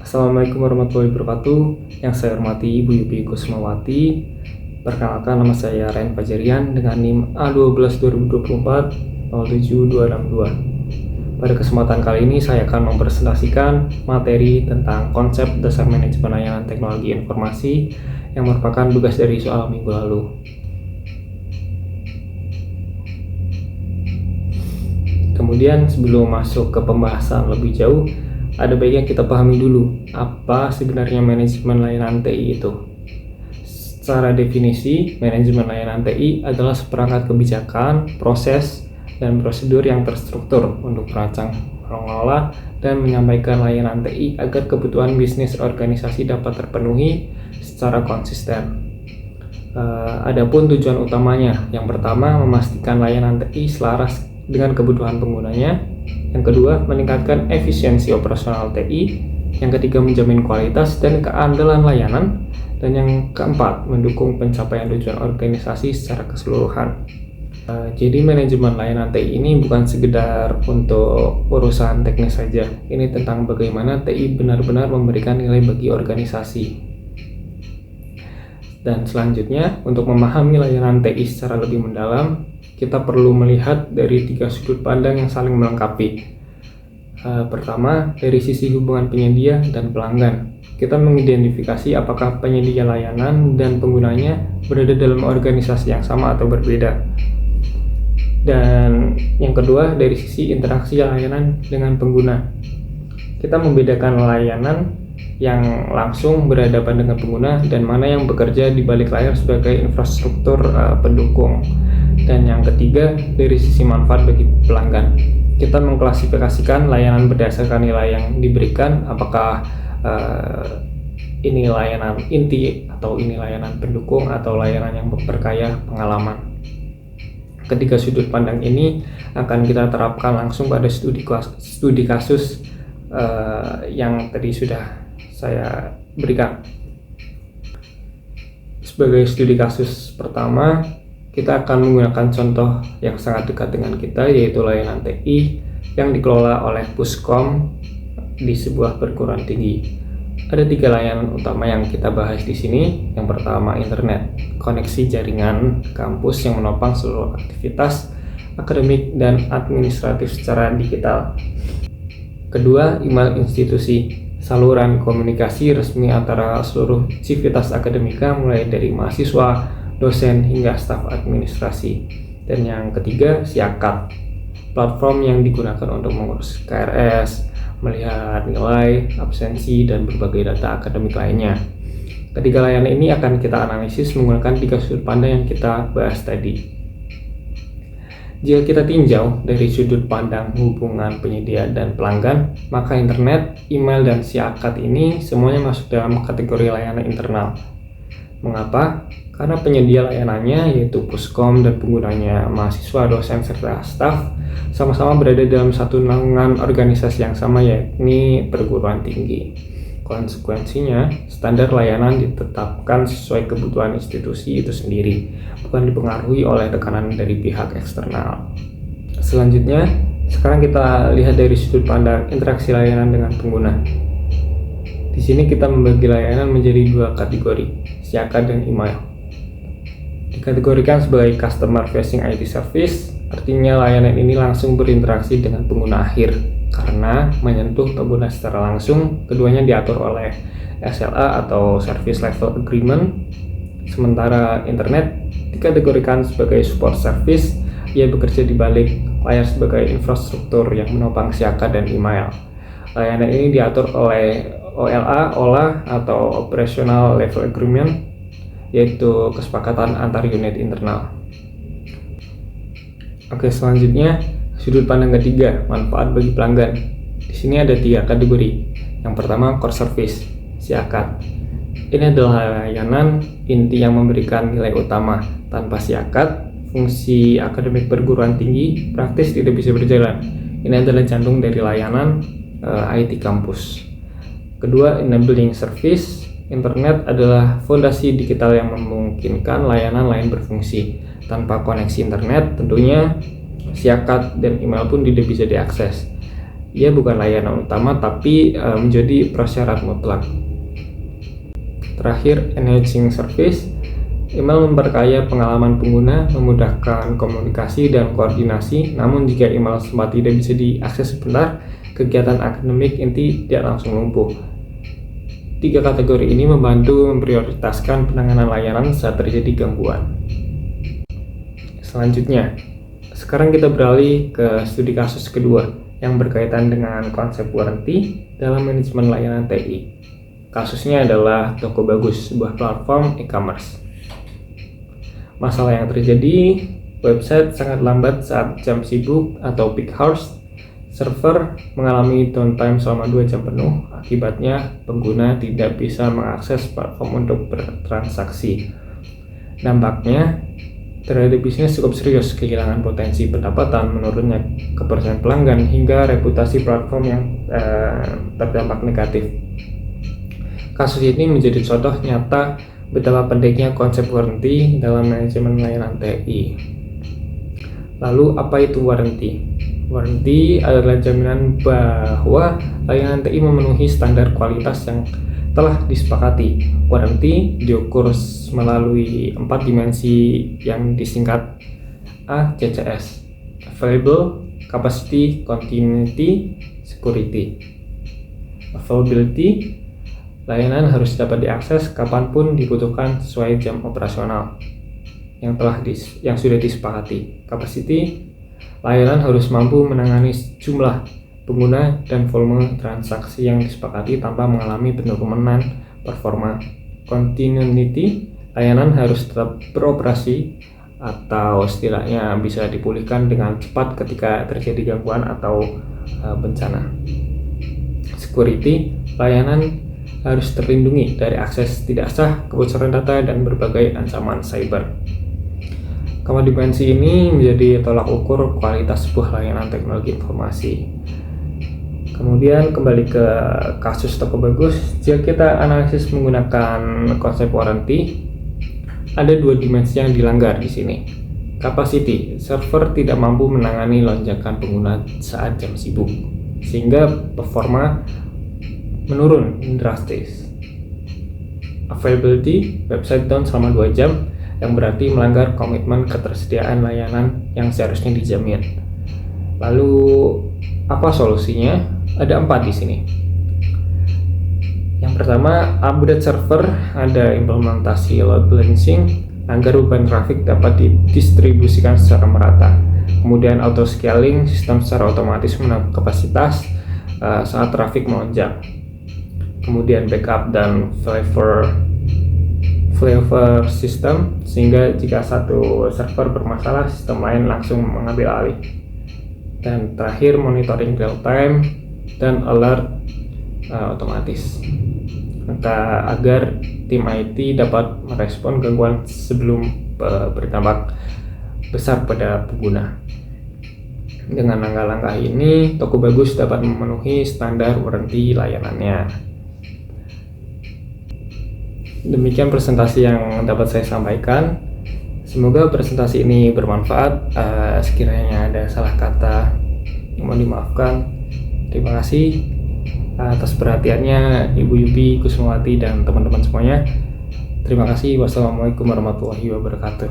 Assalamualaikum warahmatullahi wabarakatuh. Yang saya hormati Ibu Yupi Kusmawati. Perkenalkan, nama saya Ryan Fajarian dengan NIM A12 2024 07262. Pada kesempatan kali ini saya akan mempresentasikan materi tentang konsep dasar manajemen layanan teknologi informasi yang merupakan tugas dari soal minggu lalu. Kemudian sebelum masuk ke pembahasan lebih jauh, ada baiknya kita pahami dulu apa sebenarnya manajemen layanan TI itu. Secara definisi, manajemen layanan TI adalah seperangkat kebijakan, proses, dan prosedur yang terstruktur untuk merancang, mengelola, dan menyampaikan layanan TI agar kebutuhan bisnis organisasi dapat terpenuhi secara konsisten. Adapun tujuan utamanya, yang pertama memastikan layanan TI selaras dengan kebutuhan penggunanya, yang kedua meningkatkan efisiensi operasional TI, yang ketiga menjamin kualitas dan keandalan layanan, dan yang keempat mendukung pencapaian tujuan organisasi secara keseluruhan. Jadi manajemen layanan TI ini bukan sekedar untuk urusan teknis saja. Ini tentang bagaimana TI benar-benar memberikan nilai bagi organisasi. Dan selanjutnya, untuk memahami layanan TI secara lebih mendalam, kita perlu melihat dari 3 sudut pandang yang saling melengkapi. Pertama, dari sisi hubungan penyedia dan pelanggan. Kita mengidentifikasi apakah penyedia layanan dan penggunanya berada dalam organisasi yang sama atau berbeda. Dan yang kedua, dari sisi interaksi layanan dengan pengguna. Kita membedakan layanan yang langsung berhadapan dengan pengguna dan mana yang bekerja di balik layar sebagai infrastruktur pendukung. Dan yang ketiga, dari sisi manfaat bagi pelanggan. Kita mengklasifikasikan layanan berdasarkan nilai yang diberikan, apakah ini layanan inti atau ini layanan pendukung atau layanan yang memperkaya pengalaman. Ketiga sudut pandang ini akan kita terapkan langsung pada studi kasus yang tadi sudah saya berikan. Sebagai studi kasus pertama, kita akan menggunakan contoh yang sangat dekat dengan kita, yaitu layanan TI yang dikelola oleh Puskom di sebuah perguruan tinggi. Ada 3 layanan utama yang kita bahas di sini. Yang pertama, internet, koneksi jaringan kampus yang menopang seluruh aktivitas akademik dan administratif secara digital. Kedua, email institusi, saluran komunikasi resmi antara seluruh civitas akademika mulai dari mahasiswa, dosen hingga staf administrasi. Dan yang ketiga, Siakat, platform yang digunakan untuk mengurus KRS, melihat nilai, absensi, dan berbagai data akademik lainnya. Ketiga layanan ini akan kita analisis menggunakan 3 sudut pandang yang kita bahas tadi. Jika kita tinjau dari sudut pandang hubungan penyedia dan pelanggan, maka internet, email, dan Siakat ini semuanya masuk dalam kategori layanan internal. Mengapa? Karena penyedia layanannya yaitu Puskom dan penggunanya mahasiswa, dosen, serta staf sama-sama berada dalam satu naungan organisasi yang sama, yakni perguruan tinggi. Konsekuensinya, standar layanan ditetapkan sesuai kebutuhan institusi itu sendiri, bukan dipengaruhi oleh tekanan dari pihak eksternal. Selanjutnya, sekarang kita lihat dari sudut pandang interaksi layanan dengan pengguna. Di sini kita membagi layanan menjadi 2 kategori, Siakat dan email. Dikategorikan sebagai customer facing IT service, artinya layanan ini langsung berinteraksi dengan pengguna akhir karena menyentuh pengguna secara langsung. Keduanya diatur oleh SLA atau Service Level Agreement. Sementara internet dikategorikan sebagai support service, ia bekerja di balik layar sebagai infrastruktur yang menopang Siakat dan email. Layanan ini diatur oleh OLA atau Operational Level Agreement, yaitu kesepakatan antar unit internal. Oke, selanjutnya sudut pandang ketiga, manfaat bagi pelanggan. Di sini ada 3 kategori. Yang pertama, core service, Siakat. Ini adalah layanan inti yang memberikan nilai utama. Tanpa Siakat, fungsi akademik perguruan tinggi praktis tidak bisa berjalan. Ini adalah jantung dari layanan IT kampus. Kedua, enabling service. Internet adalah fondasi digital yang memungkinkan layanan lain berfungsi. Tanpa koneksi internet, tentunya Siakat dan email pun tidak bisa diakses. Ia bukan layanan utama tapi menjadi prasyarat mutlak. Terakhir, enhancing service. Email memperkaya pengalaman pengguna, memudahkan komunikasi dan koordinasi. Namun jika email sempat tidak bisa diakses sebentar, kegiatan akademik inti tidak langsung lumpuh. 3 kategori ini membantu memprioritaskan penanganan layanan saat terjadi gangguan. Selanjutnya, sekarang kita beralih ke studi kasus kedua yang berkaitan dengan konsep warranty dalam manajemen layanan TI. Kasusnya adalah Toko Bagus, sebuah platform e-commerce. Masalah yang terjadi, website sangat lambat saat jam sibuk atau peak hours. Server mengalami downtime selama 2 jam penuh. Akibatnya, pengguna tidak bisa mengakses platform untuk bertransaksi. Dampaknya terhadap bisnis cukup serius, kehilangan potensi pendapatan, menurunnya kepercayaan pelanggan, hingga reputasi platform yang terdampak negatif. Kasus ini menjadi contoh nyata betapa pentingnya konsep warranty dalam manajemen layanan TI. Lalu, apa itu warranty? Warranty adalah jaminan bahwa layanan TI memenuhi standar kualitas yang telah disepakati. Warranty diukur melalui 4 dimensi yang disingkat ACCS: Available, Capacity, Continuity, Security. Availability, layanan harus dapat diakses kapanpun dibutuhkan sesuai jam operasional yang sudah disepakati. Capacity, layanan harus mampu menangani jumlah pengguna dan volume transaksi yang disepakati tanpa mengalami penurunan performa. Continuity, layanan harus tetap beroperasi atau setidaknya bisa dipulihkan dengan cepat ketika terjadi gangguan atau bencana. Security, layanan harus terlindungi dari akses tidak sah, kebocoran data, dan berbagai ancaman cyber. Keempat dimensi ini menjadi tolak ukur kualitas sebuah layanan teknologi informasi. Kemudian kembali ke kasus Toko Bagus. Jika kita analisis menggunakan konsep warranty, ada 2 dimensi yang dilanggar di sini. Capacity, server tidak mampu menangani lonjakan pengguna saat jam sibuk, sehingga performa menurun drastis. Availability, website down selama 2 jam, yang berarti melanggar komitmen ketersediaan layanan yang seharusnya dijamin. Lalu, apa solusinya? Ada 4 di sini. Yang pertama, upgrade server, ada implementasi load balancing agar beban traffic dapat didistribusikan secara merata. Kemudian auto scaling, sistem secara otomatis menambah kapasitas saat traffic melonjak. Kemudian backup dan failover system, sehingga jika satu server bermasalah, sistem lain langsung mengambil alih. Dan terakhir, monitoring real time dan alert otomatis, agar tim IT dapat merespon gangguan sebelum berdampak besar pada pengguna. Dengan langkah-langkah ini, Toko Bagus dapat memenuhi standar warranty layanannya. Demikian presentasi yang dapat saya sampaikan. Semoga presentasi ini bermanfaat. Sekiranya ada salah kata, mohon dimaafkan. Terima kasih atas perhatiannya Ibu Yupi Kusmawati dan teman-teman semuanya. Terima kasih. Wassalamualaikum warahmatullahi wabarakatuh.